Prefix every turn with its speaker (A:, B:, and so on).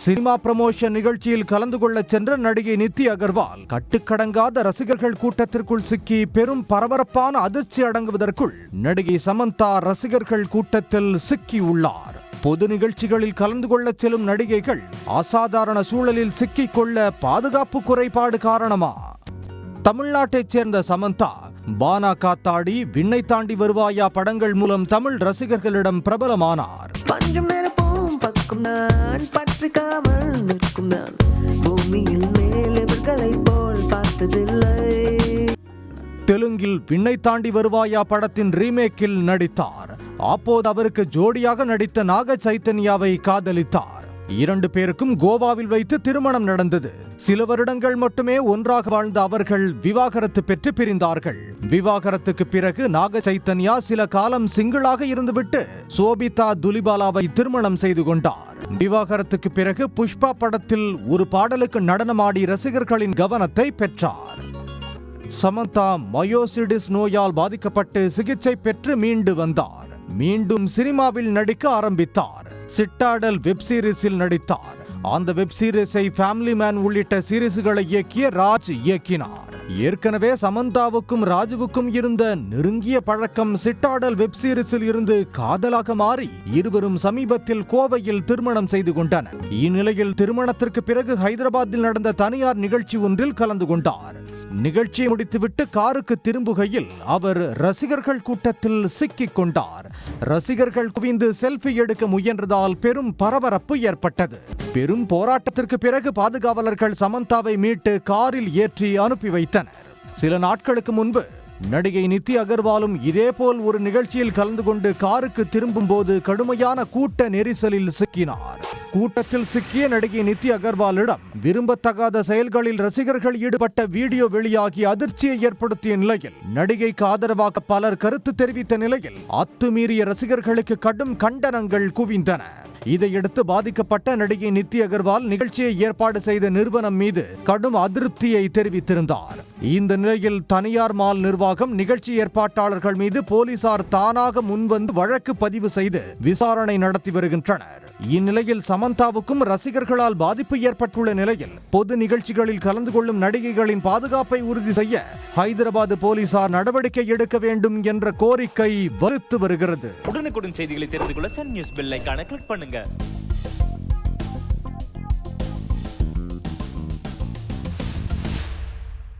A: Cinema promotion நிகழ்ச்சியில் கலந்து கொள்ள சென்ற நடிகை நித்தி அகர்வால் கட்டுக்கடங்காத ரசிகர்கள் கூட்டத்திற்குள் சிக்கி பெரும் பரபரப்பான அதிர்ச்சி அடங்குவதற்குள் நடிகை சமந்தா ரசிகர்கள் கூட்டத்தில் சிக்கி உள்ளார். பொது நிகழ்ச்சிகளில் கலந்து கொள்ள செல்லும் நடிகைகள் அசாதாரண சூழலில் சிக்கிக் கொள்ள பாதுகாப்பு குறைபாடு காரணமா? தமிழ்நாட்டைச் சேர்ந்த சமந்தா பானா காத்தாடி, விண்ணை தாண்டி வருவாயா படங்கள் மூலம் தமிழ் ரசிகர்களிடம் பிரபலமானார். தெலுங்கில் விண்ணை தாண்டி வருவாயா படத்தின் ரீமேக்கில் நடித்தார். அப்போது அவருக்கு ஜோடியாக நடித்த நாக சைத்தன்யாவை காதலித்தார். 2 பேருக்கும் கோவாவில் வைத்து திருமணம் நடந்தது. சில வருடங்கள் மட்டுமே ஒன்றாக வாழ்ந்த அவர்கள் விவாகரத்து பெற்று பிரிந்தார்கள். விவாகரத்துக்கு பிறகு நாக சைத்தன்யா சில காலம் சிங்கிளாக இருந்துவிட்டு சோபிதா துலிபாலாவை திருமணம் செய்து கொண்டார். விவாகரத்துக்கு பிறகு புஷ்பா படத்தில் ஒரு பாடலுக்கு நடனமாடி ரசிகர்களின் கவனத்தை பெற்றார். சமந்தா மயோசிடிஸ் நோயால் பாதிக்கப்பட்டு சிகிச்சை பெற்று மீண்டு வந்தார். மீண்டும் சினிமாவில் நடிக்க ஆரம்பித்தார். சிட்டாடல் வெப் சீரிஸில் நடித்தார். அந்த வெப் சீரிஸை ஃபேமிலி மேன் உள்ளிட்ட சீரிஸ்களை இயக்கிய ராஜ் இயக்கினார். ஏற்கனவே சமந்தாவுக்கும் ராஜுவுக்கும் இருந்த நெருங்கிய பழக்கம் சிட்டாடல் வெப் சீரிஸில் இருந்து காதலாக மாறி இருவரும் சமீபத்தில் கோவையில் திருமணம் செய்து கொண்டனர். இந்நிலையில் திருமணத்திற்கு பிறகு ஹைதராபாத்தில் நடந்த தனியார் நிகழ்ச்சி ஒன்றில் கலந்து கொண்டார். நிகழ்ச்சியை முடித்துவிட்டு காருக்கு திரும்புகையில் அவர் ரசிகர்கள் கூட்டத்தில் சிக்கிக் கொண்டார். ரசிகர்கள் குவிந்து செல்ஃபி எடுக்க முயன்றதால் பெரும் பரபரப்பு ஏற்பட்டது. பெரும் போராட்டத்திற்கு பிறகு பாதுகாவலர்கள் சமந்தாவை மீட்டு காரில் ஏற்றி அனுப்பி வைத்தனர். சில நாட்களுக்கு முன்பு நடிகை நித்தி அகர்வாலும் இதேபோல் ஒரு நிகழ்ச்சியில் கலந்து கொண்டு காருக்கு திரும்பும் போது கடுமையான கூட்ட நெரிசலில் சிக்கினார். கூட்டத்தில் சிக்கிய நடிகை நித்தி அகர்வாலிடம் விரும்பத்தகாத செயல்களில் ரசிகர்கள் ஈடுபட்ட வீடியோ வெளியாகி அதிர்ச்சியை ஏற்படுத்திய நிலையில் நடிகைக்கு ஆதரவாக பலர் கருத்து தெரிவித்த நிலையில் அத்துமீறிய ரசிகர்களுக்கு கடும் கண்டனங்கள் குவிந்தன. இதையடுத்து பாதிக்கப்பட்ட நடிகை நித்தி அகர்வால் நிகழ்ச்சியை ஏற்பாடு செய்த நிறுவனம் மீது கடும் அதிருப்தியை தெரிவித்திருந்தார். இந்த நிலையில் தனியார் மால் நிர்வாகம் நிகழ்ச்சி ஏற்பாட்டாளர்கள் மீது போலீசார் தானாக முன்வந்து வழக்கு பதிவு செய்து விசாரணை நடத்தி வருகின்றனர். இந்நிலையில் சமந்தாவுக்கும் ரசிகர்களால் பாதிப்பு ஏற்பட்டுள்ள நிலையில் பொது நிகழ்ச்சிகளில் கலந்து கொள்ளும் நடிகைகளின் பாதுகாப்பை உறுதி செய்ய ஹைதராபாத் போலீசார் நடவடிக்கை எடுக்க வேண்டும் என்ற கோரிக்கை வலுத்து வருகிறது.
B: உடனுக்குடன் செய்திகளை தெரிந்து கொள்ள சன் நியூஸ் பெல் ஐகானை கிளிக் பண்ணுங்க.